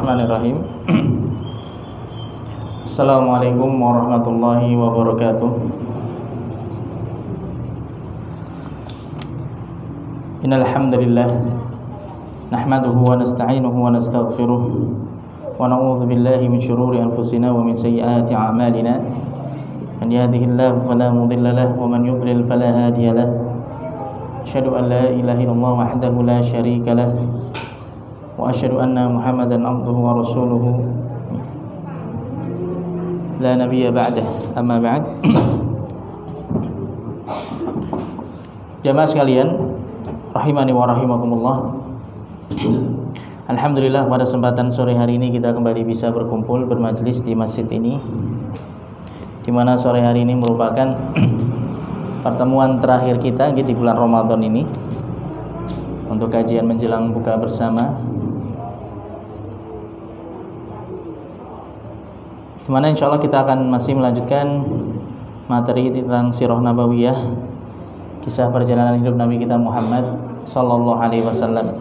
Bismillahirrahmanirrahim. Assalamualaikum warahmatullahi wabarakatuh. Innal hamdalillah nahmaduhu wa nasta'inuhu wa nastaghfiruh wa na'udzu billahi min shururi anfusina wa min sayyiati a'malina. Man yahdihillahu fala mudilla lahu wa man yudlil fala hadiya lahu. Asyhadu an la ilaha illallah wahdahu la syarika lahu wa asyhadu anna Muhammadan abduhu wa rasuluhu la nabiyya ba'dah. Amma ba'd. Jamaah sekalian rahimani wa rahimakumullah. Alhamdulillah pada kesempatan sore hari ini kita kembali bisa berkumpul bermajlis di masjid ini, di mana sore hari ini merupakan pertemuan terakhir kita di bulan Ramadan ini untuk kajian menjelang buka bersama, di mana insyaallah kita akan masih melanjutkan materi tentang sirah nabawiyah, kisah perjalanan hidup Nabi kita Muhammad sallallahu alaihi wasallam,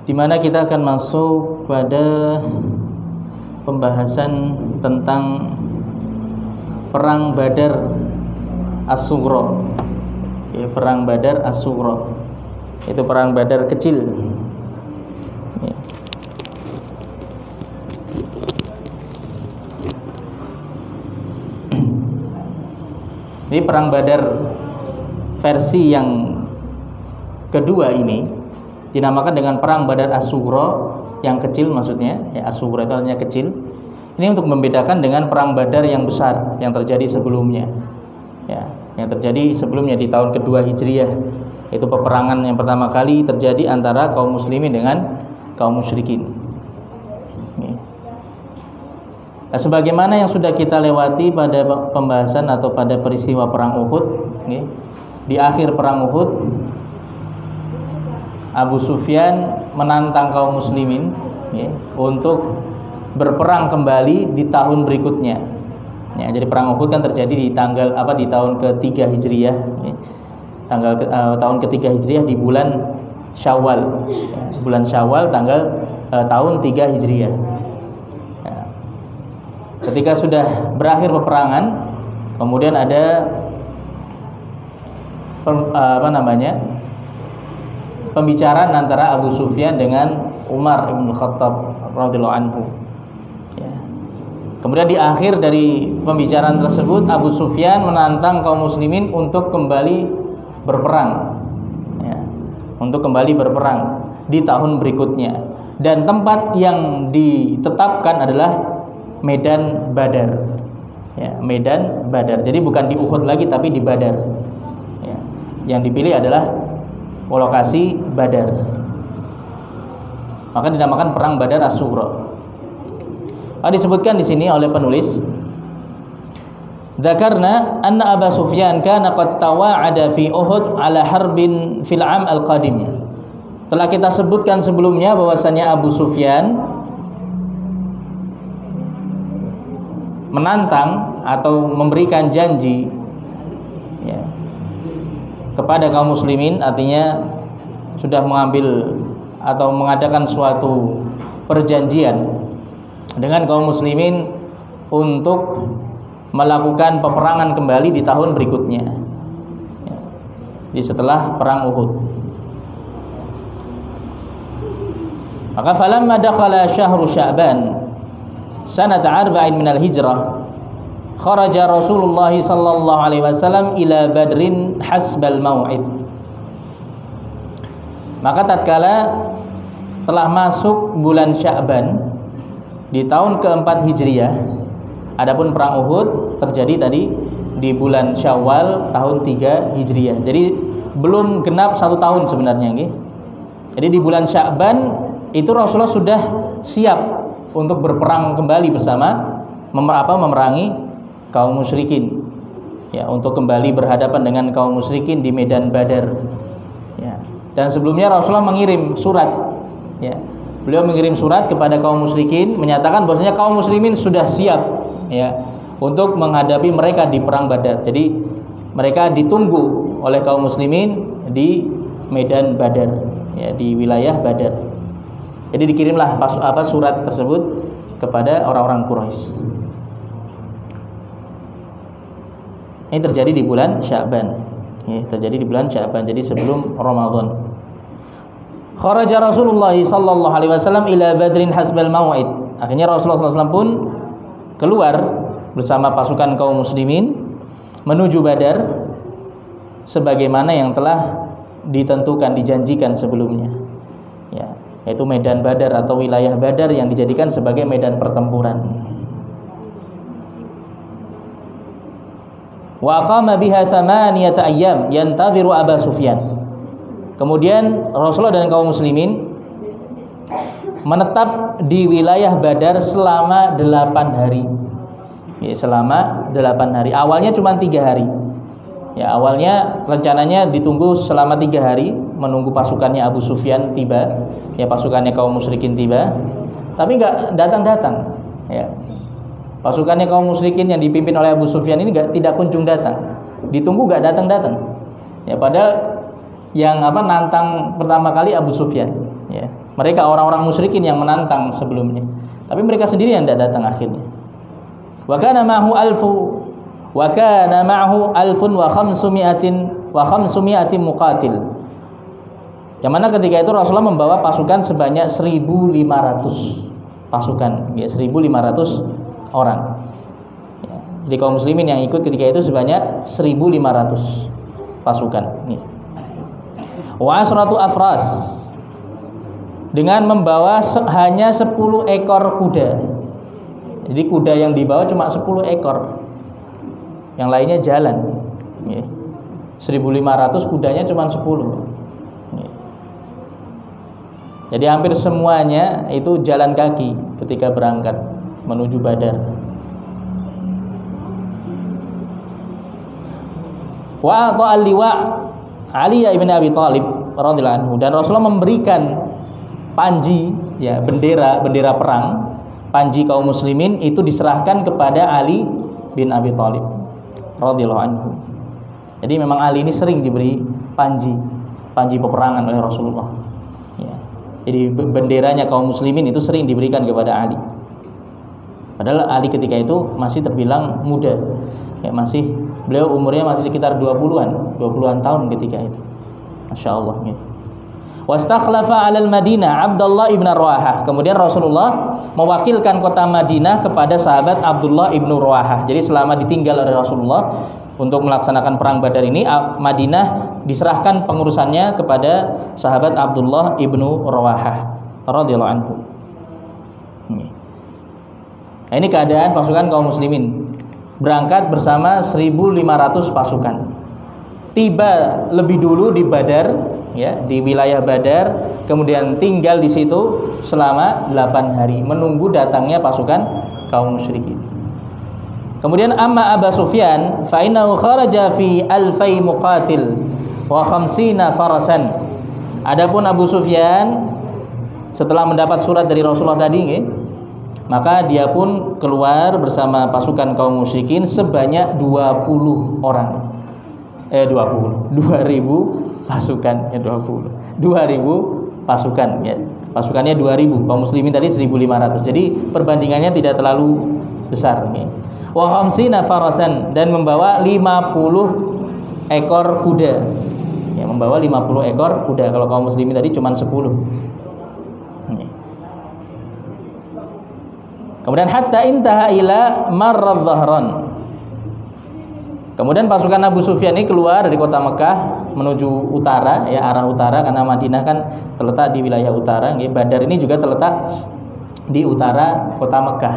di mana kita akan masuk pada pembahasan tentang perang Badar As-Sughra. Perang Badar As-Sughra itu perang Badar kecil. Jadi perang Badar versi yang kedua ini dinamakan dengan perang Badar As-Sughra, yang kecil maksudnya, ya, As-Sughra itu artinya kecil. Ini untuk membedakan dengan perang Badar yang besar yang terjadi sebelumnya. Ya, yang terjadi sebelumnya di tahun kedua Hijriah. Itu peperangan yang pertama kali terjadi antara kaum muslimin dengan kaum musyrikin. Nah, sebagaimana yang sudah kita lewati pada pembahasan atau pada peristiwa perang Uhud, di akhir perang Uhud Abu Sufyan menantang kaum muslimin untuk berperang kembali di tahun berikutnya. Ya, jadi perang Uhud kan terjadi di di tahun ketiga Hijriah, tahun ketiga Hijriah di bulan Syawal, bulan Syawal tahun 3 Hijriah. Ketika sudah berakhir peperangan, kemudian ada pembicaraan antara Abu Sufyan dengan Umar bin Khattab radhiyallahu anhu. Ya. Kemudian di akhir dari pembicaraan tersebut, Abu Sufyan menantang kaum muslimin untuk kembali berperang, ya, untuk kembali berperang di tahun berikutnya. Dan tempat yang ditetapkan adalah Medan Badar, ya, Medan Badar. Jadi bukan di Uhud lagi, tapi di Badar. Ya. Yang dipilih adalah lokasi Badar. Maka dinamakan perang Badar As-Sughra. Disebutkan di sini oleh penulis, dzakarna anna Abu Sufyan kana qad tawa'ada fi Uhud ala harbin fil 'am al-qadim. Telah kita sebutkan sebelumnya bahwasanya Abu Sufyan menantang atau memberikan janji, ya, kepada kaum muslimin, artinya sudah mengambil atau mengadakan suatu perjanjian dengan kaum muslimin untuk melakukan peperangan kembali di tahun berikutnya, ya, di setelah perang Uhud. Maka falamma dakhala syahru Sya'ban sanata arba'in minal hijrah kharaja Rasulullah sallallahu alaihi wasallam ila Badrin hasbal mau'id. Maka tatkala telah masuk bulan Sya'ban di tahun keempat Hijriah, adapun perang Uhud terjadi tadi di bulan Syawal tahun 3 Hijriah. Jadi belum genap 1 tahun sebenarnya, nggih. Jadi di bulan Sya'ban itu Rasulullah sudah siap untuk berperang kembali bersama memerangi kaum musyrikin, ya, untuk kembali berhadapan dengan kaum musyrikin di medan Badar, ya. Dan sebelumnya Rasulullah mengirim surat, ya, beliau mengirim surat kepada kaum musyrikin menyatakan bahwasanya kaum muslimin sudah siap, ya, untuk menghadapi mereka di perang Badar. Jadi mereka ditunggu oleh kaum muslimin di medan Badar. ya, di wilayah Badar. Jadi dikirimlah surat tersebut kepada orang-orang Quraisy. Ini terjadi di bulan Sya'ban. Ya, terjadi di bulan Sya'ban. Jadi sebelum Ramadan. Kharaja Rasulullah sallallahu alaihi wasallam ila Badrin hasbal mau'id. Akhirnya Rasulullah SAW pun keluar bersama pasukan kaum muslimin menuju Badar sebagaimana yang telah ditentukan, dijanjikan sebelumnya. Ya, yaitu medan Badar atau wilayah Badar yang dijadikan sebagai medan pertempuran. Wa aqama biha 8 ayyam yantadhiru Aba Sufyan. Kemudian Rasulullah dan kaum muslimin menetap di wilayah Badar selama 8 hari. Ya, selama 8 hari. Awalnya cuma 3 hari. Ya, awalnya rencananya ditunggu selama 3 hari menunggu pasukannya Abu Sufyan tiba, ya pasukannya kaum musyrikin tiba. Tapi enggak datang-datang. Ya. Pasukannya kaum musyrikin yang dipimpin oleh Abu Sufyan ini tidak kunjung datang. Ditunggu enggak datang-datang. Ya, padahal yang nantang pertama kali Abu Sufyan, ya. Mereka orang-orang musyrikin yang menantang sebelumnya. Tapi mereka sendiri yang tidak datang akhirnya. Wa kana ma'hu alfun wa khamsumi'atin muqatil. Yang mana ketika itu Rasulullah membawa pasukan sebanyak 1.500 pasukan, ya 1.500 orang. Ya, jadi kaum muslimin yang ikut ketika itu sebanyak 1.500 pasukan. Ya. Wa asratu afras, dengan membawa hanya 10 ekor kuda. Jadi kuda yang dibawa cuma 10 ekor. Yang lainnya jalan. Ya. 1.500 kudanya cuma 10. Ya. Jadi hampir semuanya itu jalan kaki ketika berangkat menuju Badar. Wa ata al-liwa Ali ibn Abi Thalib radhiyallahu anhu, dan Rasulullah memberikan panji, ya bendera perang, panji kaum muslimin itu diserahkan kepada Ali bin Abi Thalib radhiyallahu anhu. Jadi memang Ali ini sering diberi panji peperangan oleh Rasulullah. Ya. Jadi benderanya kaum muslimin itu sering diberikan kepada Ali. Padahal Ali ketika itu masih terbilang muda. Ya, beliau umurnya masih sekitar 20-an tahun ketika itu. Masya Allah. Ya. Wastakhlafa 'alal Madinah Abdullah ibn Ruwahah. Kemudian Rasulullah mewakilkan kota Madinah kepada sahabat Abdullah ibn Ruwahah. Jadi selama ditinggal oleh Rasulullah untuk melaksanakan perang Badar ini, Madinah diserahkan pengurusannya kepada sahabat Abdullah ibn Ruwahah radhiyallahu anhu. Nah, ini keadaan pasukan kaum muslimin berangkat bersama 1.500 pasukan. Tiba lebih dulu di Badar, ya, di wilayah Badar, kemudian tinggal di situ selama 8 hari menunggu datangnya pasukan kaum musyrikin. Kemudian amma Aba Sufyan fa innahu kharaja fi alfai muqatil wa khamsina farasan. Adapun Abu Sufyan setelah mendapat surat dari Rasulullah tadi, ya, maka dia pun keluar bersama pasukan kaum musyrikin sebanyak 20 orang. 2000 pasukan, ya 2000 pasukan, ya. Pasukannya 2000, kaum muslimin tadi 1.500. Jadi perbandingannya tidak terlalu besar, ya. Wa khamsina farasan, dan membawa 50 ekor kuda. Ya, membawa 50 ekor kuda. Kalau kaum muslimin tadi cuma 10. Kemudian hatta intaha ila Marrad Dhahran. Kemudian pasukan Abu Sufyan ini keluar dari kota Mekah menuju utara, ya arah utara, karena Madinah kan terletak di wilayah utara. Badar ini juga terletak di utara kota Mekah.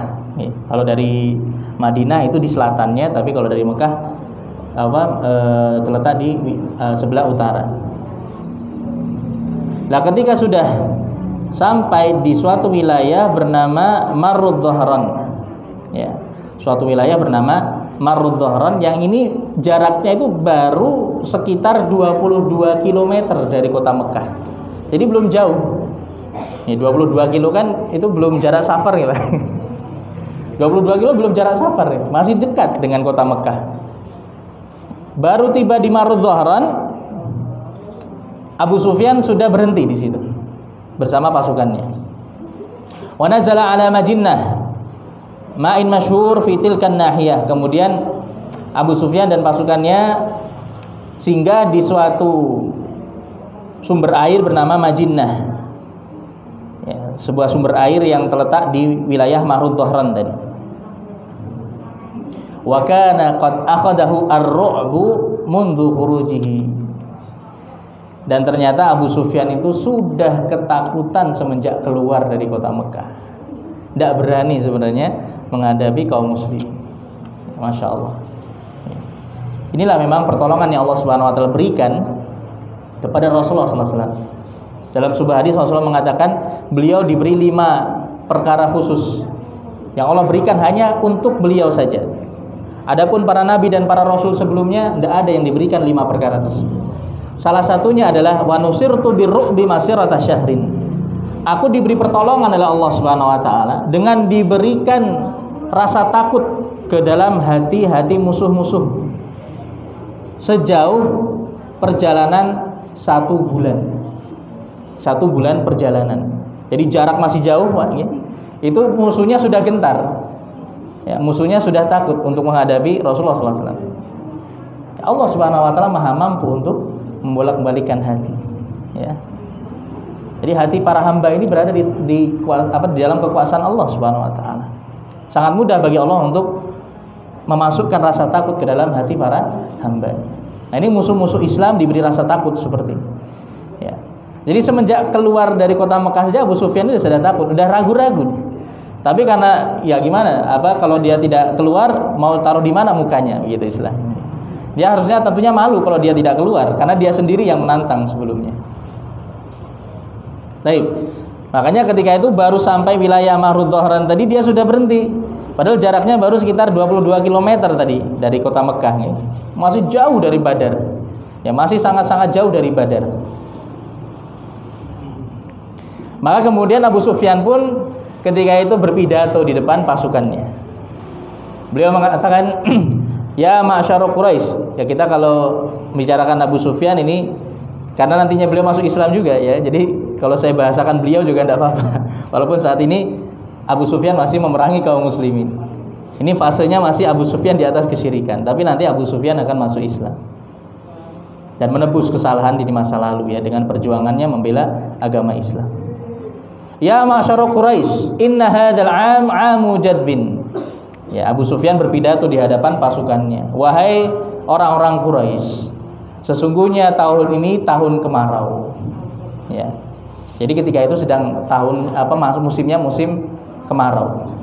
Kalau dari Madinah itu di selatannya, tapi kalau dari Mekah terletak di sebelah utara. Nah, ketika sudah sampai di suatu wilayah bernama Marrud Dhahran, ya, suatu wilayah bernama Marrud Dhahran, yang ini jaraknya itu baru sekitar 22 km dari kota Mekah. Jadi belum jauh. Ini 22 kilo kan itu belum jarak safar, ya, Pak. 22 kilo belum jarak safar, ya. Masih dekat dengan kota Mekah. Baru tiba di Marrud Dhahran, Abu Sufyan sudah berhenti di situ bersama pasukannya. Wa nazala ala Majinnah ma'in masyhur fi tilkan nahiyah. Kemudian Abu Sufyan dan pasukannya singgah di suatu sumber air bernama Majinnah, ya, sebuah sumber air yang terletak di wilayah Mahrud Dhahran tadi. Wa kana qad akhadahu ar-ru'bu mundu khurujihi. Dan ternyata Abu Sufyan itu sudah ketakutan semenjak keluar dari kota Mekah. Tidak berani sebenarnya menghadapi kaum muslim. Masya Allah. Inilah memang pertolongan yang Allah Subhanahu Wa Taala berikan kepada Rasulullah Sallallahu Alaihi Wasallam. Dalam sebuah hadis Rasulullah mengatakan beliau diberi 5 perkara khusus yang Allah berikan hanya untuk beliau saja. Adapun para nabi dan para rasul sebelumnya tidak ada yang diberikan 5 perkara tersebut. Salah satunya adalah wa nusirtu birru'bi masirata syahrin. Aku diberi pertolongan oleh Allah Subhanahu wa taala dengan diberikan rasa takut ke dalam hati-hati musuh-musuh sejauh perjalanan 1 bulan. 1 bulan perjalanan. Jadi jarak masih jauh, ya. Itu musuhnya sudah gentar. Ya, musuhnya sudah takut untuk menghadapi Rasulullah sallallahu alaihi wasallam. Allah Subhanahu wa taala Maha mampu untuk membolak-balikan hati, ya. Jadi hati para hamba ini berada di dalam kekuasaan Allah Subhanahu wa taala. Sangat mudah bagi Allah untuk memasukkan rasa takut ke dalam hati para hamba. Nah, ini musuh-musuh Islam diberi rasa takut seperti ini, ya. Jadi semenjak keluar dari kota Mekah saja Abu Sufyan itu sudah takut, sudah ragu-ragu. Tapi karena ya gimana? Kalau dia tidak keluar mau taruh di mana mukanya, begitu istilahnya. Dia harusnya tentunya malu kalau dia tidak keluar karena dia sendiri yang menantang sebelumnya. Baik. Makanya ketika itu baru sampai wilayah Mahrud Dhahran tadi dia sudah berhenti. Padahal jaraknya baru sekitar 22 km tadi dari kota Mekah nih. Masih jauh dari Badar. Ya, masih sangat-sangat jauh dari Badar. Maka kemudian Abu Sufyan pun ketika itu berpidato di depan pasukannya. Beliau mengatakan, "Ya ma'syara Quraisy." Ya, kita kalau bicarakan Abu Sufyan ini karena nantinya beliau masuk Islam juga, ya. Jadi kalau saya bahasakan beliau juga tidak apa-apa. Walaupun saat ini Abu Sufyan masih memerangi kaum muslimin. Ini fasenya masih Abu Sufyan di atas kesyirikan, tapi nanti Abu Sufyan akan masuk Islam dan menebus kesalahan di masa lalu, ya, dengan perjuangannya membela agama Islam. Ya ma'syara Quraisy, inna hadzal 'am 'amu jadbin. Ya, Abu Sufyan berpidato di hadapan pasukannya. Wahai orang-orang Quraisy, sesungguhnya tahun ini tahun kemarau. Ya. Jadi ketika itu sedang musimnya musim kemarau.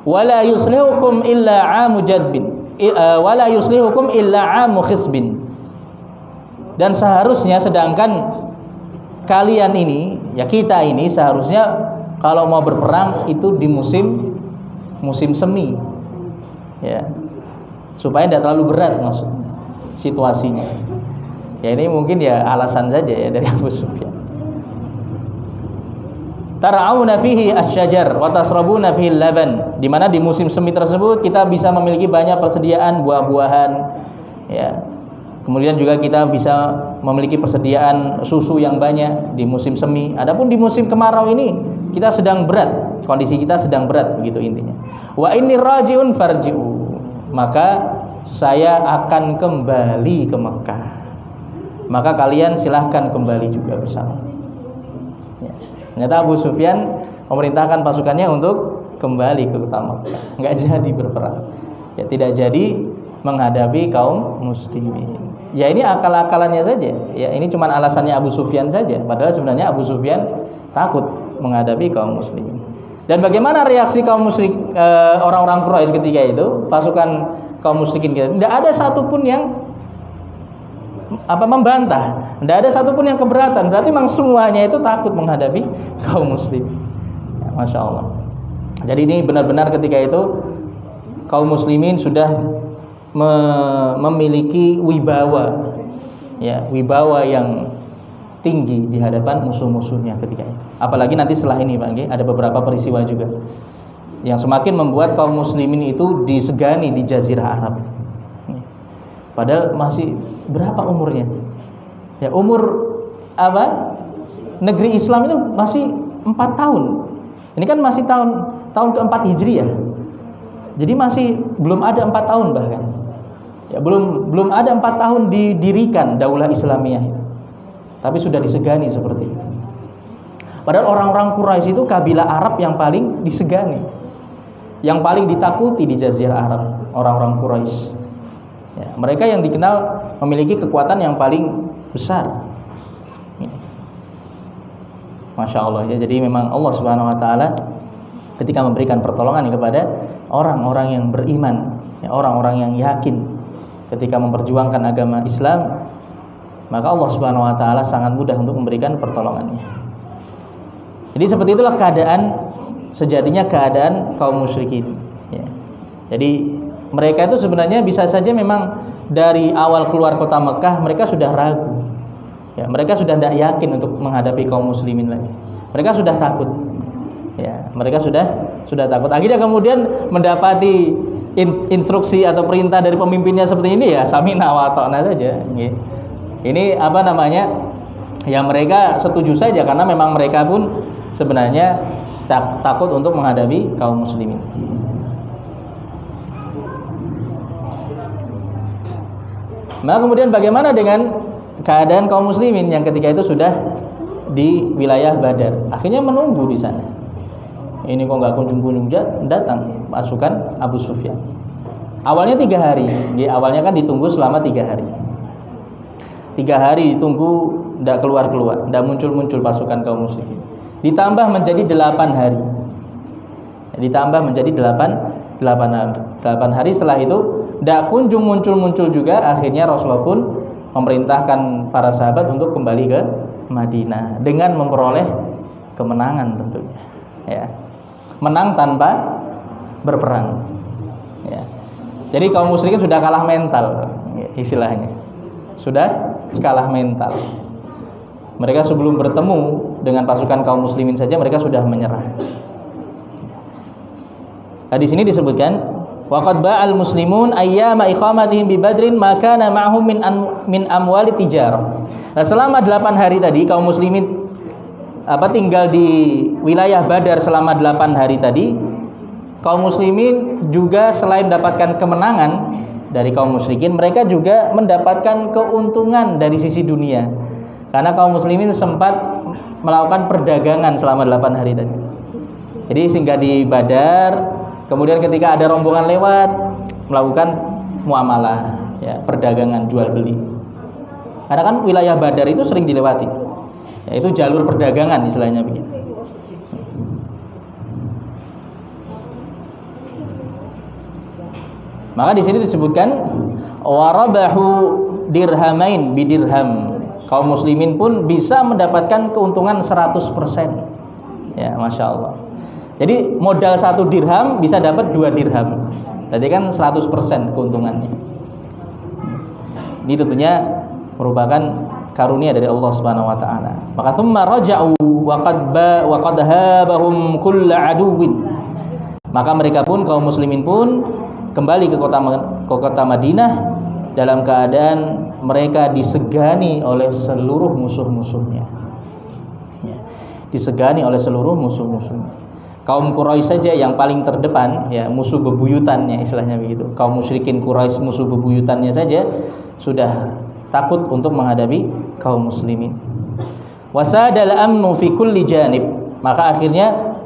Wala yuslihukum illa 'amu jadbin. Wala yuslihukum illa 'amu khisbin. Dan seharusnya sedangkan kalian ini, ya kita ini seharusnya kalau mau berperang itu di musim semi, ya, supaya tidak terlalu berat maksudnya situasinya. Ya, ini mungkin ya alasan saja ya dari Abu Sufyan. Tar'auna fihi asy-syajar wa tasrabuna fihi al-laban, di mana di musim semi tersebut kita bisa memiliki banyak persediaan buah-buahan, ya. Kemudian juga kita bisa memiliki persediaan susu yang banyak di musim semi. Adapun di musim kemarau ini kita sedang berat, kondisi kita sedang berat, begitu intinya. Wa inni raji'un farji'u, maka saya akan kembali ke Mekah, maka kalian silahkan kembali juga bersama. Ya. Ternyata Abu Sufyan memerintahkan pasukannya untuk kembali ke kota Mekah, nggak jadi berperang, ya, tidak jadi menghadapi kaum muslimin. Ya, ini akal-akalannya saja. Ya, ini cuma alasannya Abu Sufyan saja. Padahal sebenarnya Abu Sufyan takut menghadapi kaum muslimin. Dan bagaimana reaksi kaum musyrik, orang-orang Quraisy ketika itu, pasukan kaum musyrikin kita? Tidak ada satupun yang membantah. Tidak ada satupun yang keberatan. Berarti memang semuanya itu takut menghadapi kaum muslimin. Ya, Masya Allah. Jadi ini benar-benar ketika itu kaum muslimin sudah memiliki wibawa, ya, wibawa yang tinggi di hadapan musuh-musuhnya ketika itu. Apalagi nanti setelah ini, Pak, ada beberapa peristiwa juga yang semakin membuat kaum muslimin itu disegani di Jazirah Arab. Padahal masih berapa umurnya? Ya, umur negeri Islam itu masih 4 tahun. Ini kan masih tahun keempat Hijriah. Jadi masih belum ada 4 tahun bahkan. Ya, belum ada 4 tahun didirikan daulah Islamiyah itu. Tapi sudah disegani seperti itu. Padahal orang-orang Quraisy itu kabilah Arab yang paling disegani, yang paling ditakuti di Jazirah Arab, orang-orang Quraisy. Ya, mereka yang dikenal memiliki kekuatan yang paling besar. Masya Allah ya. Jadi memang Allah Subhanahu Wa Taala ketika memberikan pertolongan kepada orang-orang yang beriman, ya, orang-orang yang yakin, ketika memperjuangkan agama Islam, maka Allah Subhanahu Wa Taala sangat mudah untuk memberikan pertolongannya. Jadi seperti itulah keadaan sejatinya keadaan kaum musyrikin. Ya. Jadi mereka itu sebenarnya bisa saja memang dari awal keluar kota Mekah mereka sudah ragu. Ya, mereka sudah tidak yakin untuk menghadapi kaum muslimin lagi. Mereka sudah takut. Ya, mereka sudah takut. Akhirnya kemudian mendapati instruksi atau perintah dari pemimpinnya seperti ini, ya sami'na wa ata'na saja. Ini ya mereka setuju saja karena memang mereka pun sebenarnya takut untuk menghadapi kaum muslimin. Nah, kemudian bagaimana dengan keadaan kaum muslimin yang ketika itu sudah di wilayah Badar? Akhirnya menunggu di sana. Ini kok nggak kunjung-kunjung datang pasukan Abu Sufyan. Awalnya 3 hari. Awalnya kan ditunggu selama 3 hari. 3 hari ditunggu, tidak keluar-keluar, tidak muncul-muncul pasukan kaum muslimin. Ditambah menjadi 8 hari. Ditambah menjadi 8 hari. Setelah itu tidak kunjung muncul-muncul juga. Akhirnya Rasulullah pun memerintahkan para sahabat untuk kembali ke Madinah dengan memperoleh kemenangan tentunya. Ya. Menang tanpa berperang. Ya. Jadi kaum musyrikin sudah kalah mental, ya, istilahnya. Sudah kalah mental. Mereka sebelum bertemu dengan pasukan kaum muslimin saja mereka sudah menyerah. Nah, di sini disebutkan waqad ba'al muslimun ayyama iqamatihim bi badrin ma kana ma'hum min amwali tijarah. Nah, selama 8 hari tadi kaum muslimin tinggal di wilayah Badar selama 8 hari tadi, kaum muslimin juga selain mendapatkan kemenangan dari kaum musyrikin, mereka juga mendapatkan keuntungan dari sisi dunia. Karena kaum muslimin sempat melakukan perdagangan selama 8 hari tadi. Jadi singgah di Badar, kemudian ketika ada rombongan lewat melakukan muamalah, ya, perdagangan jual beli. Karena kan wilayah Badar itu sering dilewati, ya, itu jalur perdagangan istilahnya begitu. Maka di sini disebutkan warabahu dirhamain bidirham. Kaum muslimin pun bisa mendapatkan keuntungan 100%. Ya, Masya Allah. Jadi modal 1 dirham bisa dapat 2 dirham. Tadi kan 100% keuntungannya. Ini tentunya merupakan karunia dari Allah Subhanahu wa taala. Maka tsumma raja'u wa qad habahum kullu aduwwin. Maka mereka pun kaum muslimin pun kembali ke kota Madinah dalam keadaan mereka disegani oleh seluruh musuh-musuhnya. Ya, disegani oleh seluruh musuh-musuhnya. Kaum Quraisy saja yang paling terdepan, ya, musuh bebuyutannya istilahnya begitu. Kaum musyrikin Quraisy musuh bebuyutannya saja sudah takut untuk menghadapi kaum muslimin. Wasadal amnu fi kulli janib. Maka akhirnya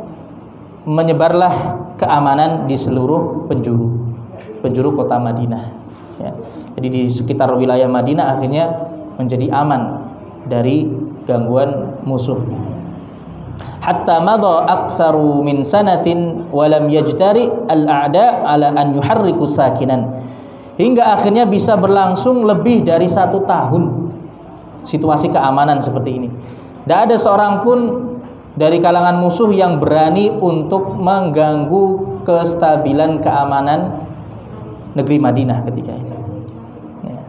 menyebarlah keamanan di seluruh penjuru kota Madinah. Ya. Jadi di sekitar wilayah Madinah akhirnya menjadi aman dari gangguan musuh. Hatta madha aktsaru min sanatin wa lam yajtari al-a'da ala an yuharriku sakinan. Hingga akhirnya bisa berlangsung lebih dari 1 tahun situasi keamanan seperti ini. Tidak ada seorang pun dari kalangan musuh yang berani untuk mengganggu kestabilan keamanan negeri Madinah ketika itu. Ya.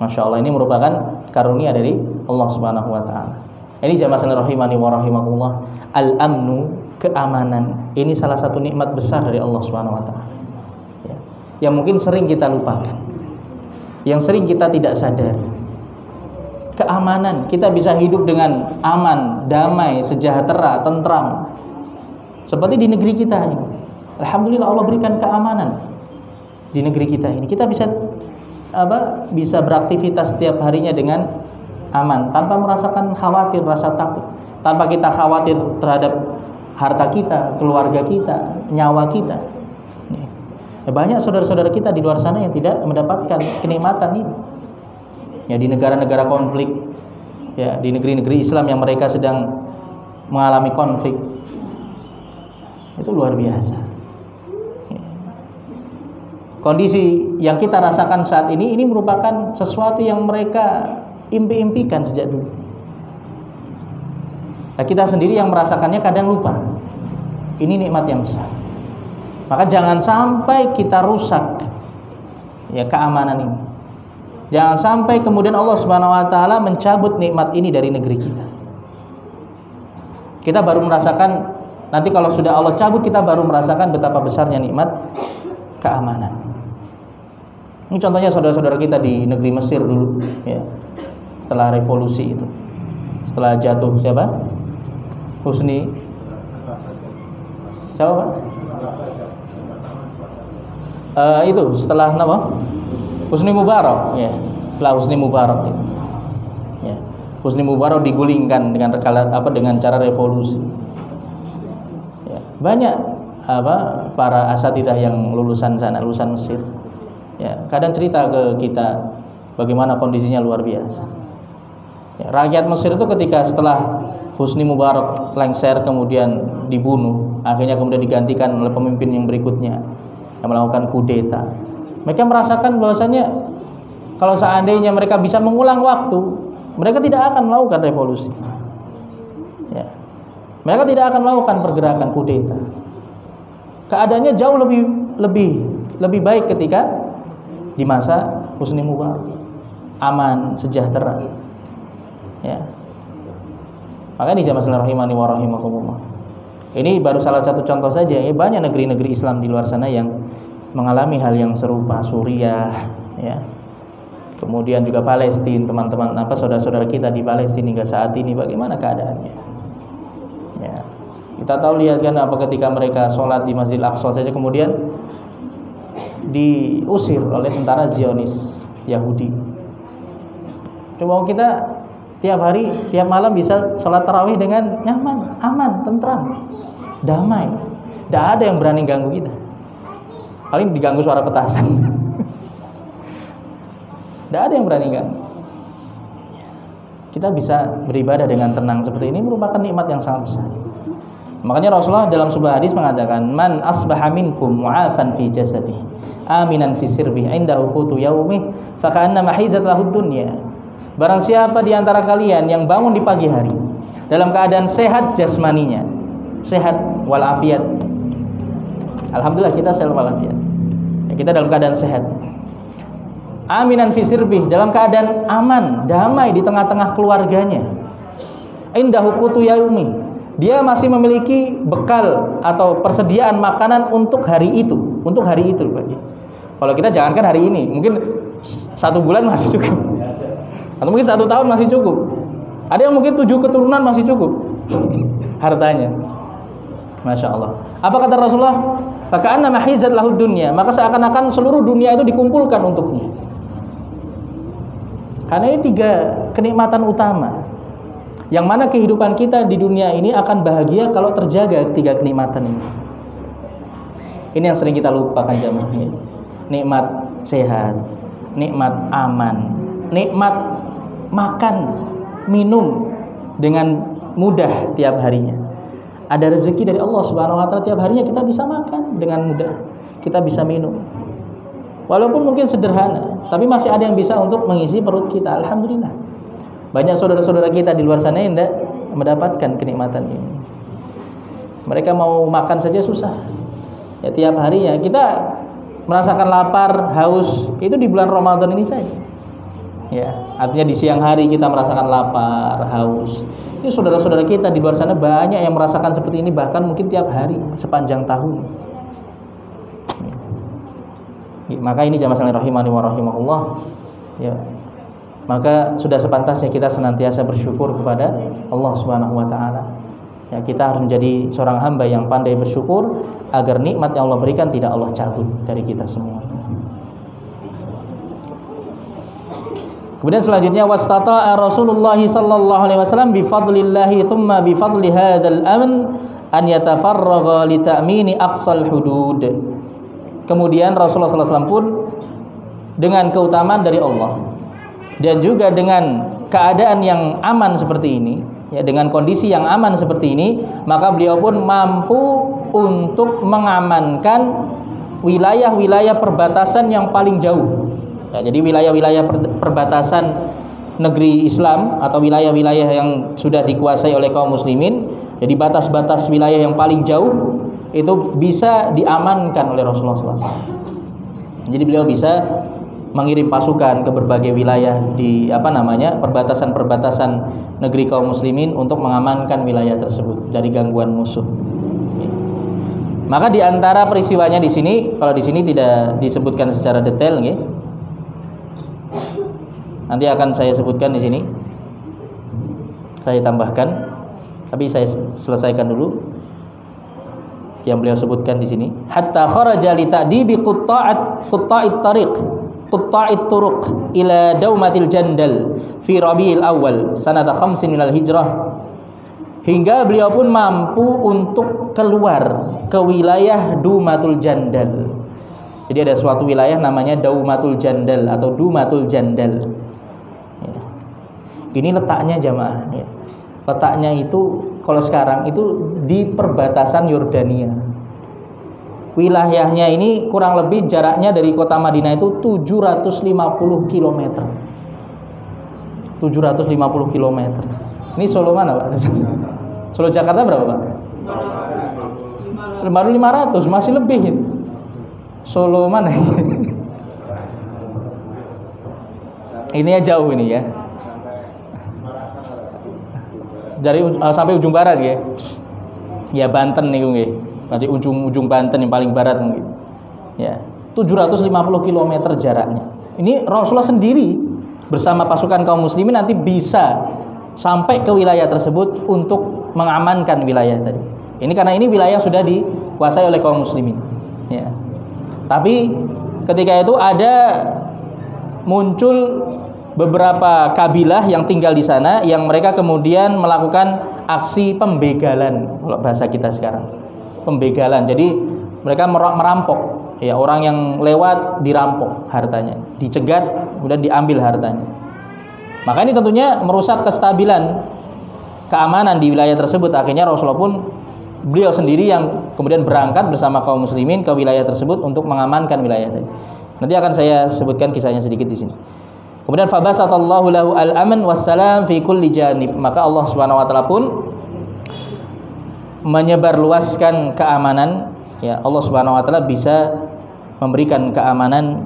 Masya Allah, ini merupakan karunia dari Allah Subhanahu wa taala. Ini jamaah sekalian rahimani wa rahimakumullah, al-amnu, keamanan. Ini salah satu nikmat besar dari Allah Subhanahu wa taala. Ya. Yang mungkin sering kita lupakan. Yang sering kita tidak sadari. keamanan, kita bisa hidup dengan aman, damai, sejahtera, tentram. Seperti di negeri kita ini. Alhamdulillah Allah berikan keamanan di negeri kita ini. Kita bisa bisa beraktivitas setiap harinya dengan aman, tanpa merasakan khawatir, rasa takut, tanpa kita khawatir terhadap harta kita, keluarga kita, nyawa kita. Banyak saudara-saudara kita di luar sana yang tidak mendapatkan kenikmatan ini. Ya, di negara-negara konflik, ya, di negeri-negeri Islam yang mereka sedang mengalami konflik, itu luar biasa. Ya. Kondisi yang kita rasakan saat ini merupakan sesuatu yang mereka impi-impikan sejak dulu. Nah, kita sendiri yang merasakannya kadang lupa. Ini nikmat yang besar. Maka jangan sampai kita rusak ya keamanan ini. Jangan sampai kemudian Allah Subhanahu wa taala mencabut nikmat ini dari negeri kita. Kita baru merasakan, nanti kalau sudah Allah cabut, kita baru merasakan betapa besarnya nikmat keamanan. Ini contohnya saudara-saudara kita di negeri Mesir dulu ya. Setelah revolusi itu. Setelah jatuh siapa? Husni. Siapa? Itu setelah apa? Husni Mubarak ya. Setelah Husni Mubarak itu. Ya. Husni Mubarak digulingkan dengan dengan cara revolusi. Ya. Banyak para asatidah yang lulusan sana, lulusan Mesir. Ya, kadang cerita ke kita bagaimana kondisinya luar biasa. Ya, rakyat Mesir itu ketika setelah Husni Mubarak lengser kemudian dibunuh, akhirnya kemudian digantikan oleh pemimpin yang berikutnya yang melakukan kudeta. Mereka merasakan bahwasanya kalau seandainya mereka bisa mengulang waktu, mereka tidak akan melakukan revolusi. Ya. Mereka tidak akan melakukan pergerakan kudeta. Keadaannya jauh lebih baik ketika di masa Husni Mubarak, aman, sejahtera. Ya. Maka ini jamaah sekalian rahimani wa rahimakumullah. Ini baru salah satu contoh saja. Ya, banyak negeri-negeri Islam di luar sana yang mengalami hal yang serupa. Suriah, ya. Kemudian juga Palestina, teman-teman saudara-saudara kita di Palestina hingga saat ini bagaimana keadaannya? Ya. Kita tahu, lihat kan ketika mereka sholat di Masjid Al-Aqsa saja kemudian diusir oleh tentara Zionis Yahudi. Coba kita tiap hari, tiap malam bisa sholat tarawih dengan nyaman, aman, tentram, damai. Tidak ada yang berani ganggu kita. Paling diganggu suara petasan. Tidak ada yang berani ganggu. Kita bisa beribadah dengan tenang seperti ini merupakan nikmat yang sangat besar. Makanya Rasulullah dalam sebuah hadis mengatakan, "Man asbaha minkum mu'afan fi jasadihi, aminan fi sirbihi, indahu qutu yaumih, fa ka'annama hizat lahu dunya." Barang siapa di antara kalian yang bangun di pagi hari dalam keadaan sehat jasmaninya, sehat walafiat. Alhamdulillah kita sehat walafiat. Ya, kita dalam keadaan sehat. Aminan fi sirbih, dalam keadaan aman, damai di tengah-tengah keluarganya. Indahu qutu yaumi, dia masih memiliki bekal atau persediaan makanan untuk hari itu, Kalau kita jangankan hari ini, mungkin 1 bulan masih cukup. Atau mungkin 1 tahun masih cukup. Ada yang mungkin 7 keturunan masih cukup hartanya. Masya Allah. Apa kata Rasulullah? Faka'annama hizat lahud dunya, maka seakan-akan seluruh dunia itu dikumpulkan untuknya. Karena ini 3 kenikmatan utama, yang mana kehidupan kita di dunia ini akan bahagia kalau terjaga 3 kenikmatan ini. Ini yang sering kita lupakan jamaah. Nikmat sehat, nikmat aman, nikmat makan, minum dengan mudah tiap harinya. Ada rezeki dari Allah Subhanahu wa taala, tiap harinya kita bisa makan dengan mudah. Kita bisa minum. Walaupun mungkin sederhana, tapi masih ada yang bisa untuk mengisi perut kita. Alhamdulillah. Banyak saudara-saudara kita di luar sana yang tidak mendapatkan kenikmatan ini. Mereka mau makan saja susah. Ya, tiap harinya kita merasakan lapar, haus itu di bulan Ramadan ini saja. Ya, artinya di siang hari kita merasakan lapar, haus. Ini saudara-saudara kita di luar sana banyak yang merasakan seperti ini, bahkan mungkin tiap hari sepanjang tahun. Ya, maka ini jamaah sekalian rahimani wa rahimahullah. Ya. maka sudah sepantasnya kita senantiasa bersyukur kepada Allah Subhanahu wa taala. Ya, kita harus menjadi seorang hamba yang pandai bersyukur agar nikmat yang Allah berikan tidak Allah cabut dari kita semua. Kemudian selanjutnya wastata'a Rasulullah sallallahu alaihi wasallam bi fadlillah thumma bi fadli hadzal amn an yatafarragha li ta'mini aqsal hudud. Kemudian Rasulullah sallallahu alaihi wasallam pun dengan keutamaan dari Allah dan juga dengan keadaan yang aman seperti ini, ya, dengan kondisi yang aman seperti ini, maka beliau pun mampu untuk mengamankan wilayah-wilayah perbatasan yang paling jauh. Ya, jadi wilayah-wilayah perbatasan negeri Islam atau wilayah-wilayah yang sudah dikuasai oleh kaum muslimin, jadi batas-batas wilayah yang paling jauh itu bisa diamankan oleh Rasulullah SAW. Jadi beliau bisa mengirim pasukan ke berbagai wilayah di perbatasan-perbatasan negeri kaum muslimin untuk mengamankan wilayah tersebut dari gangguan musuh. Maka di antara peristiwanya di sini, kalau di sini tidak disebutkan secara detail, nanti akan saya sebutkan di sini. Saya tambahkan, tapi saya selesaikan dulu yang beliau sebutkan di sini. Hatta kharaja li ta'dibi qutta'it tariq, qutta'it turuq ila daumatil jandal fi Rabiul Awal sanata 5 minal hijrah. Hingga beliau pun mampu untuk keluar ke wilayah Dumatul Jandal. Jadi ada suatu wilayah namanya Daumatul Jandal atau Dumatul Jandal. Ini letaknya jamaah, ya. Letaknya itu kalau sekarang itu di perbatasan Yordania. Wilayahnya ini kurang lebih jaraknya dari kota Madinah itu 750 km. 750 km. Ini Solo mana, Pak? Solo Jakarta berapa, Pak? Baru 500, masih lebih. Solo mana? Ini ya jauh ini ya. Dari sampai ujung barat ya. Ya Banten nih nggih. Dari ujung Banten yang paling barat mungkin. Ya, 750 km jaraknya. Ini Rasulullah sendiri bersama pasukan kaum muslimin nanti bisa sampai ke wilayah tersebut untuk mengamankan wilayah tadi. Ini karena ini wilayah sudah dikuasai oleh kaum muslimin. Ya. Tapi ketika itu ada muncul beberapa kabilah yang tinggal di sana yang mereka kemudian melakukan aksi pembegalan, kalau bahasa kita sekarang. Pembegalan. Jadi mereka merampok, ya, orang yang lewat dirampok hartanya, dicegat kemudian diambil hartanya. Maka ini tentunya merusak kestabilan keamanan di wilayah tersebut. Akhirnya Rasulullah pun beliau sendiri yang kemudian berangkat bersama kaum muslimin ke wilayah tersebut untuk mengamankan wilayah tadi. Nanti akan saya sebutkan kisahnya sedikit di sini. Kemudian fabasatallahu lahu al-aman wassalam fi kulli janib. Maka Allah Subhanahu wa taala pun menyebarluaskan keamanan, ya, Allah Subhanahu wa taala bisa memberikan keamanan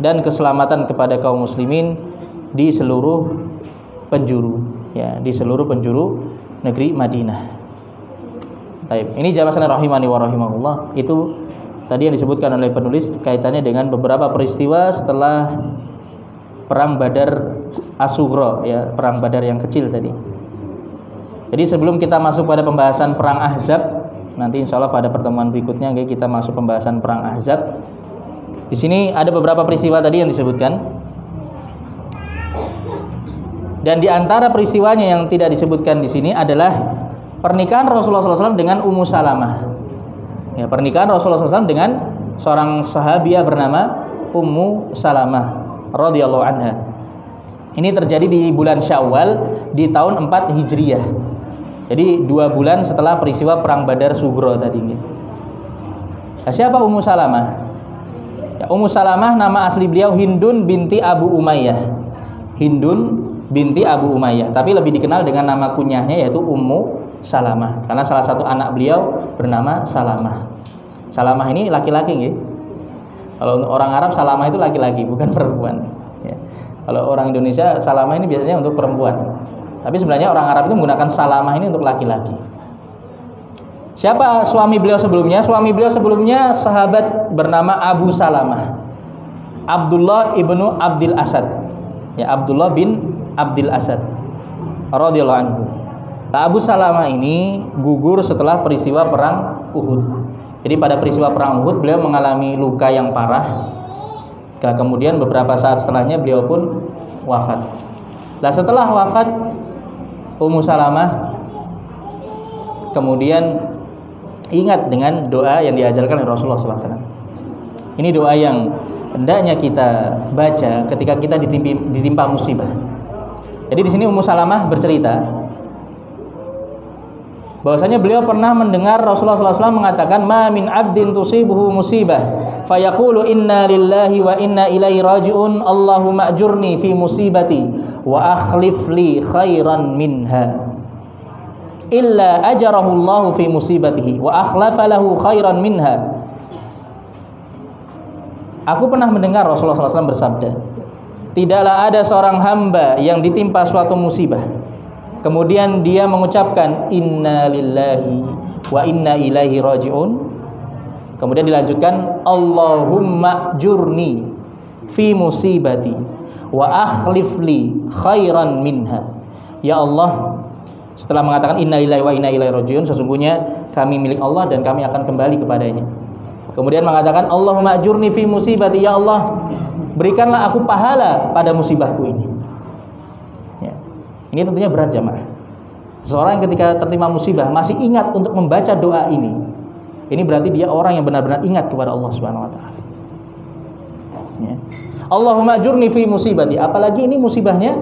dan keselamatan kepada kaum muslimin di seluruh penjuru, ya, di seluruh penjuru negeri Madinah. Baik, ini jamaah sekalian rahimani wa rahimakumullah. Itu tadi yang disebutkan oleh penulis kaitannya dengan beberapa peristiwa setelah Perang Badar As-Sughra, ya, perang Badar yang kecil tadi. Jadi sebelum kita masuk pada pembahasan perang Ahzab, nanti insya Allah pada pertemuan berikutnya kita masuk pembahasan perang Ahzab. Di sini ada beberapa peristiwa tadi yang disebutkan. Dan di antara peristiwanya yang tidak disebutkan di sini adalah pernikahan Rasulullah SAW dengan Ummu Salamah. Ya, pernikahan Rasulullah SAW dengan seorang sahabiah bernama Ummu Salamah radhiyallahu anha. Ini terjadi di bulan Syawal di tahun 4 Hijriah. Jadi 2 bulan setelah peristiwa perang Badar Sughra tadi. Nah, siapa Ummu Salamah? Ya, Ummu Salamah nama asli beliau Hindun binti Abu Umayyah. Hindun binti Abu Umayyah, tapi lebih dikenal dengan nama kunyahnya yaitu Ummu Salamah karena salah satu anak beliau bernama Salamah. Salamah ini laki-laki nggih. Kalau orang Arab Salamah itu laki-laki, bukan perempuan, ya. Kalau orang Indonesia Salamah ini biasanya untuk perempuan. Tapi sebenarnya orang Arab itu menggunakan Salamah ini untuk laki-laki. Siapa suami beliau sebelumnya? Suami beliau sebelumnya sahabat bernama Abu Salamah, Abdullah ibnu Abdil Asad. Ya, Abdullah bin Abdul Asad radhiyallahu anhu. Nah, Abu Salamah ini gugur setelah peristiwa perang Uhud. Jadi pada peristiwa perang Uhud beliau mengalami luka yang parah. Nah, kemudian beberapa saat setelahnya beliau pun wafat. Nah, setelah wafat Ummu Salamah kemudian ingat dengan doa yang diajarkan oleh Rasulullah SAW. Ini doa yang hendaknya kita baca ketika kita ditimpa musibah. Jadi di sini Ummu Salamah bercerita bahwasanya beliau pernah mendengar Rasulullah SAW mengatakan, "Ma min 'abdin tusibuhu musibah, fayaqulu inna lillahi wa inna ilaihi raji'un, Allahumma ajurni fi musibati wa akhlif li khairan minha. Illa ajarahu Allahu fi musibatihi wa akhlafa lahu khairan minha." Aku pernah mendengar Rasulullah SAW bersabda, tidaklah ada seorang hamba yang ditimpa suatu musibah kemudian dia mengucapkan inna lillahi wa inna ilaihi raji'un, kemudian dilanjutkan Allahumma jurni fi musibati wa akhlif li khairan minha. Ya Allah, setelah mengatakan inna lillahi wa inna ilaihi raji'un, sesungguhnya kami milik Allah dan kami akan kembali kepadanya. Kemudian mengatakan Allahumma ajurni fi musibati, ya Allah berikanlah aku pahala pada musibahku ini. Ya. Ini tentunya berat jamaah. Seseorang yang ketika tertimpa musibah masih ingat untuk membaca doa ini berarti dia orang yang benar-benar ingat kepada Allah Subhanahu wa taala. Ya. Allahumma ajurni fi musibati, apalagi ini musibahnya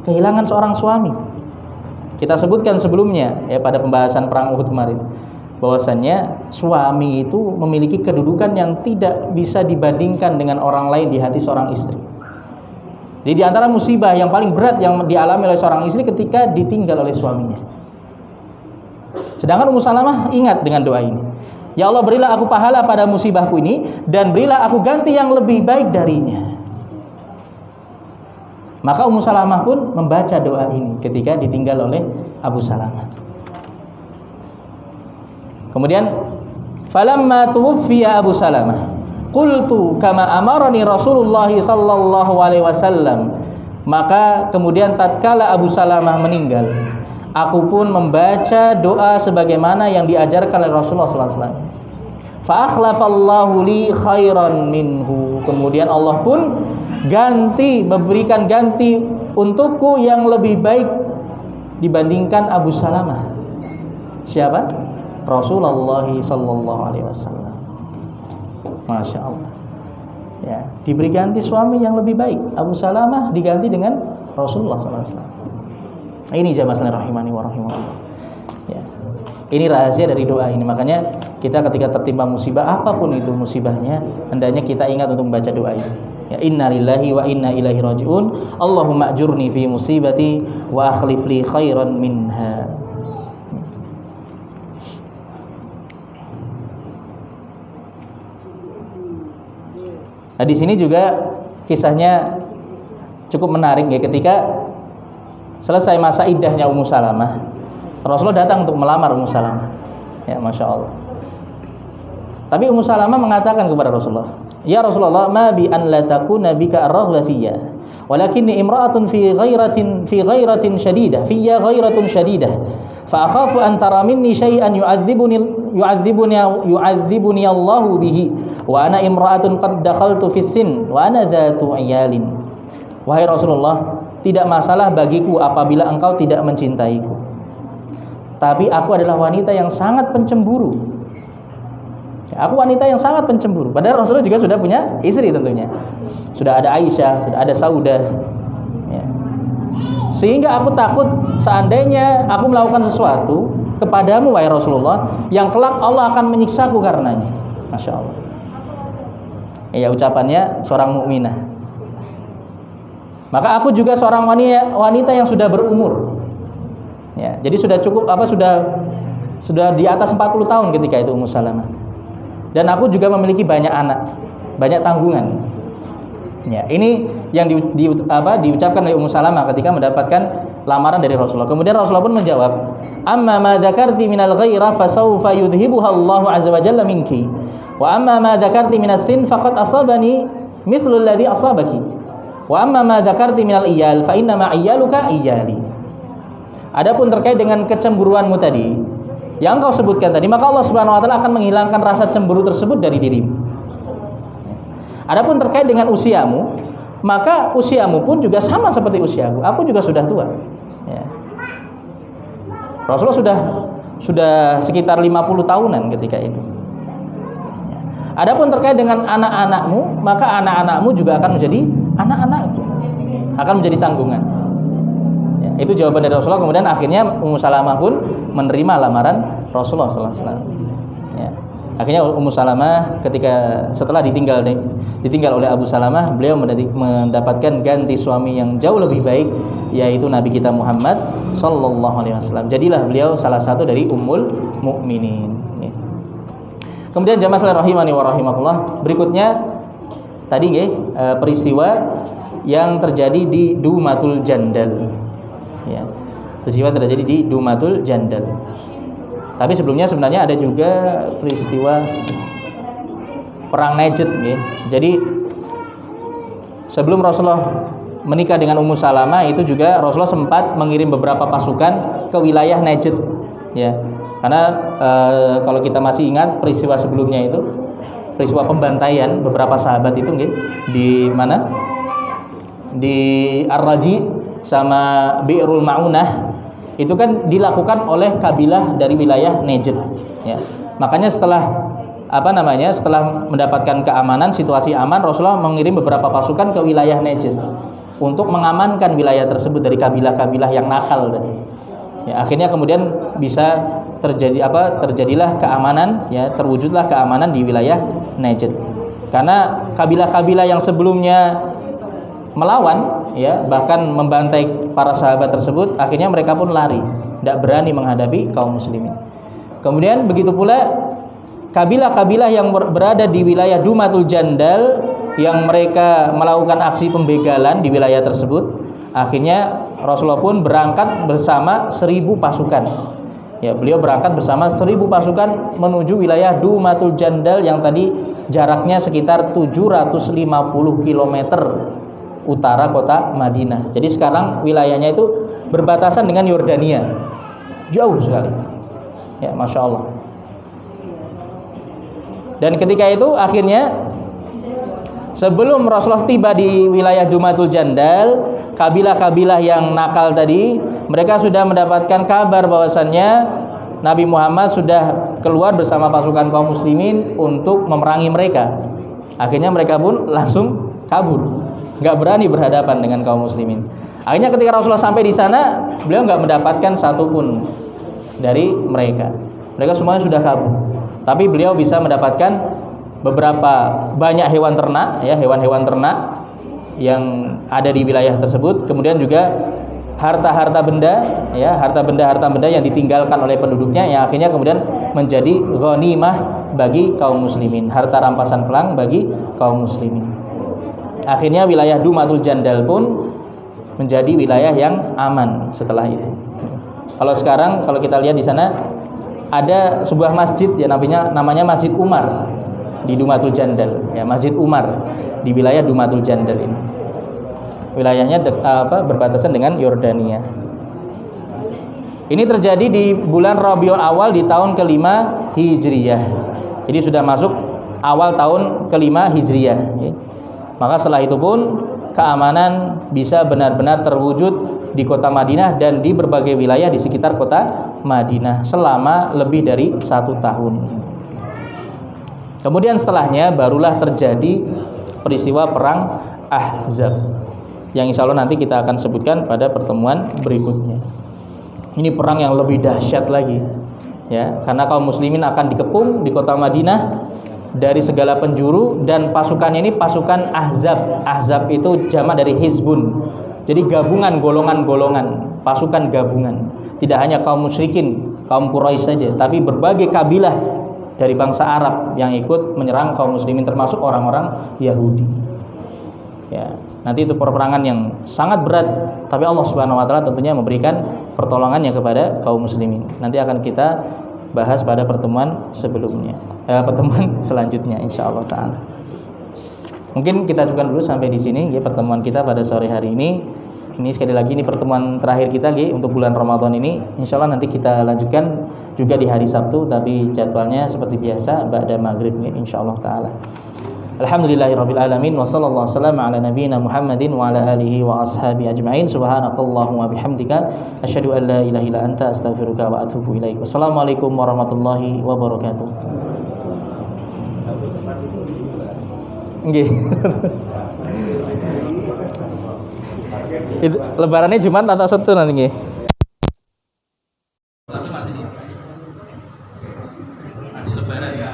kehilangan seorang suami. Kita sebutkan sebelumnya ya pada pembahasan perang Uhud kemarin, bahwasannya suami itu memiliki kedudukan yang tidak bisa dibandingkan dengan orang lain di hati seorang istri. Jadi di antara musibah yang paling berat yang dialami oleh seorang istri ketika ditinggal oleh suaminya. Sedangkan Ummu Salamah ingat dengan doa ini. Ya Allah, berilah aku pahala pada musibahku ini dan berilah aku ganti yang lebih baik darinya. Maka Ummu Salamah pun membaca doa ini ketika ditinggal oleh Abu Salamah. Kemudian falamma tuwfiya Abu Salamah qultu kama amarani Rasulullah sallallahu alaihi wasallam, maka kemudian tatkala Abu Salamah meninggal, aku pun membaca doa sebagaimana yang diajarkan oleh Rasulullah sallallahu alaihi wasallam. Fa akhlafallahu li khairan minhu, kemudian Allah pun memberikan ganti untukku yang lebih baik dibandingkan Abu Salamah. Siapa? Rasulullah sallallahu alaihi wasallam. Masya Allah. Ya, diberi ganti suami yang lebih baik. Abu Salamah diganti dengan Rasulullah sallallahu alaihi wasallam. Ini jamaah sekalian rahimani wa rahimakumullah. Ya. Ini rahasia dari doa ini. Makanya kita ketika tertimpa musibah apapun itu musibahnya, hendaknya kita ingat untuk membaca doa ini. Ya, inna lillahi wa inna ilaihi raji'un. Allahumma ajurni fi musibati wa akhlif li khairan minha. Nah, di sini juga kisahnya cukup menarik ya, ketika selesai masa iddahnya Ummu Salamah, Rasulullah datang untuk melamar Ummu Salamah. Ya, Masya Allah. Tapi Ummu Salamah mengatakan kepada Rasulullah, "Ya Rasulullah, ma bi an la takuna bika ar-raghba fiyya, walakinni imra'atun fi ghairatin shadidah, fiyya ghairatun shadidah. Fa akhafu an tara minni syai'an yu'adzibuni Allahu bihi, wa ana imra'atun qad dakhaltu fis sin wa ana dzatu iyalin." Wahai Rasulullah, tidak masalah bagiku apabila engkau tidak mencintaiku, tapi aku adalah wanita yang sangat pencemburu. Aku wanita yang sangat pencemburu. Padahal Rasulullah juga sudah punya istri tentunya. Sudah ada Aisyah, sudah ada Saudah. Ya. Sehingga aku takut seandainya aku melakukan sesuatu kepadamu wahai Rasulullah, yang kelak Allah akan menyiksaku karenanya. Masya Allah. Ya, ucapannya seorang mukminah. Maka aku juga seorang wanita yang sudah berumur. Ya, jadi sudah cukup sudah di atas 40 tahun ketika itu Ummu Salamah. Dan aku juga memiliki banyak anak, banyak tanggungan. Ya, ini yang diucapkan oleh Ummu Salamah ketika mendapatkan lamaran dari Rasulullah. Kemudian Rasulullah pun menjawab, "Amma ma dzakarti minal ghairah fasawfa yudhibuha Allahu azza wa jalla minki. Wa amma ma dzakarti minas sin faqad asabani mithlu alladhi asabaki." Wa amma ma dzakarti minal iyal fa inna ma iyaluka iyali. Adapun terkait dengan kecemburuanmu tadi yang kau sebutkan tadi, maka Allah Subhanahu wa taala akan menghilangkan rasa cemburu tersebut dari dirimu. Adapun terkait dengan usiamu, maka usiamu pun juga sama seperti usiaku. Aku juga sudah tua. Ya. Rasulullah sudah sekitar 50 tahunan ketika itu. Ya. Adapun terkait dengan anak-anakmu, maka anak-anakmu juga akan menjadi anak-anakku, akan menjadi tanggungan. Ya, itu jawaban dari Rasulullah. Kemudian akhirnya Ummu Salamah pun menerima lamaran Rasulullah SAW. Ya. Akhirnya Ummu Salamah ketika setelah ditinggal oleh Abu Salamah, beliau mendapatkan ganti suami yang jauh lebih baik, yaitu Nabi kita Muhammad sallallahu alaihi wasallam. Jadilah beliau salah satu dari ummul mukminin. Ya. Kemudian jamaah sekalian rahimani wa rahimakumullah, berikutnya tadi peristiwa yang terjadi di Dumatul Jandal. Ya. Peristiwa terjadi di Dumatul Jandal. Tapi sebelumnya sebenarnya ada juga peristiwa perang Najd. Jadi sebelum Rasulullah menikah dengan Ummu Salamah, itu juga Rasulullah sempat mengirim beberapa pasukan ke wilayah Najd. Ya, karena kalau kita masih ingat peristiwa sebelumnya itu, peristiwa pembantaian beberapa sahabat itu di mana? Di Ar-Raji sama Bi'rul Ma'unah, itu kan dilakukan oleh kabilah dari wilayah Najd. Ya. Makanya setelah mendapatkan keamanan, situasi aman, Rasulullah mengirim beberapa pasukan ke wilayah Najd untuk mengamankan wilayah tersebut dari kabilah-kabilah yang nakal tadi. Ya, akhirnya kemudian bisa terjadilah keamanan, ya, terwujudlah keamanan di wilayah Najd. Karena kabilah-kabilah yang sebelumnya melawan, ya, bahkan membantai para sahabat tersebut, akhirnya mereka pun lari, tidak berani menghadapi kaum muslimin. Kemudian begitu pula kabilah-kabilah yang berada di wilayah Dumatul Jandal, yang mereka melakukan aksi pembegalan di wilayah tersebut, akhirnya Rasulullah pun berangkat bersama 1000 pasukan. Ya, beliau berangkat bersama 1000 pasukan menuju wilayah Dumatul Jandal yang tadi jaraknya sekitar 750 km utara kota Madinah. Jadi sekarang wilayahnya itu berbatasan dengan Yordania, jauh sekali. Ya, masya Allah. Dan ketika itu akhirnya sebelum Rasulullah tiba di wilayah Dumatul Jandal, kabilah-kabilah yang nakal tadi, mereka sudah mendapatkan kabar bahwasannya Nabi Muhammad sudah keluar bersama pasukan kaum muslimin untuk memerangi mereka. Akhirnya mereka pun langsung kabur, nggak berani berhadapan dengan kaum muslimin. Akhirnya ketika Rasulullah sampai di sana, beliau nggak mendapatkan satupun dari mereka. Mereka semuanya sudah kabur. Tapi beliau bisa mendapatkan beberapa banyak hewan ternak, ya, hewan-hewan ternak yang ada di wilayah tersebut. Kemudian juga harta-harta benda, ya, harta benda yang ditinggalkan oleh penduduknya, yang akhirnya kemudian menjadi ghanimah bagi kaum muslimin, harta rampasan perang bagi kaum muslimin. Akhirnya wilayah Dumatul Jandal pun menjadi wilayah yang aman setelah itu. Kalau sekarang, kalau kita lihat di sana ada sebuah masjid, ya, namanya Masjid Umar di Dumatul Jandal, ya, Masjid Umar di wilayah Dumatul Jandal ini. Wilayahnya berbatasan dengan Yordania. Ini terjadi di bulan Rabiul Awal di tahun ke-5 Hijriyah. Jadi sudah masuk awal tahun ke-5 Hijriyah, ya. Maka setelah itu pun keamanan bisa benar-benar terwujud di kota Madinah dan di berbagai wilayah di sekitar kota Madinah selama lebih dari 1 tahun. Kemudian setelahnya barulah terjadi peristiwa perang Ahzab, yang insya Allah nanti kita akan sebutkan pada pertemuan berikutnya. Ini perang yang lebih dahsyat lagi, ya, karena kaum muslimin akan dikepung di kota Madinah dari segala penjuru, dan pasukannya ini pasukan Ahzab. Ahzab itu jamak dari Hizbun. Jadi gabungan, golongan-golongan, pasukan gabungan. Tidak hanya kaum musyrikin, kaum Quraisy saja, tapi berbagai kabilah dari bangsa Arab yang ikut menyerang kaum muslimin, termasuk orang-orang Yahudi. Ya, nanti itu peperangan yang sangat berat, tapi Allah Subhanahu wa taala tentunya memberikan pertolongannya kepada kaum muslimin. Nanti akan kita bahas pada pertemuan sebelumnya, pertemuan selanjutnya insyaallah taala. Mungkin kita cukupkan dulu sampai di sini ya pertemuan kita pada sore hari ini. Ini sekali lagi ini pertemuan terakhir kita untuk bulan Ramadan ini. Insya Allah nanti kita lanjutkan juga di hari Sabtu, tapi jadwalnya seperti biasa ba'da maghrib insya Allah taala. Alhamdulillahirabbil alamin wa sallallahu wasallam ala nabiyyina Muhammadin wa ala alihi wa ashabi ajmain. Subhanakallahumma bihamdika asyhadu an la ilaha illa anta astaghfiruka wa atubu ilaik. Wassalamualaikum warahmatullahi wabarakatuh. Nggih. Itu lebarannya Jumat atau Sabtu nanti nggih? Masih lebaran ya.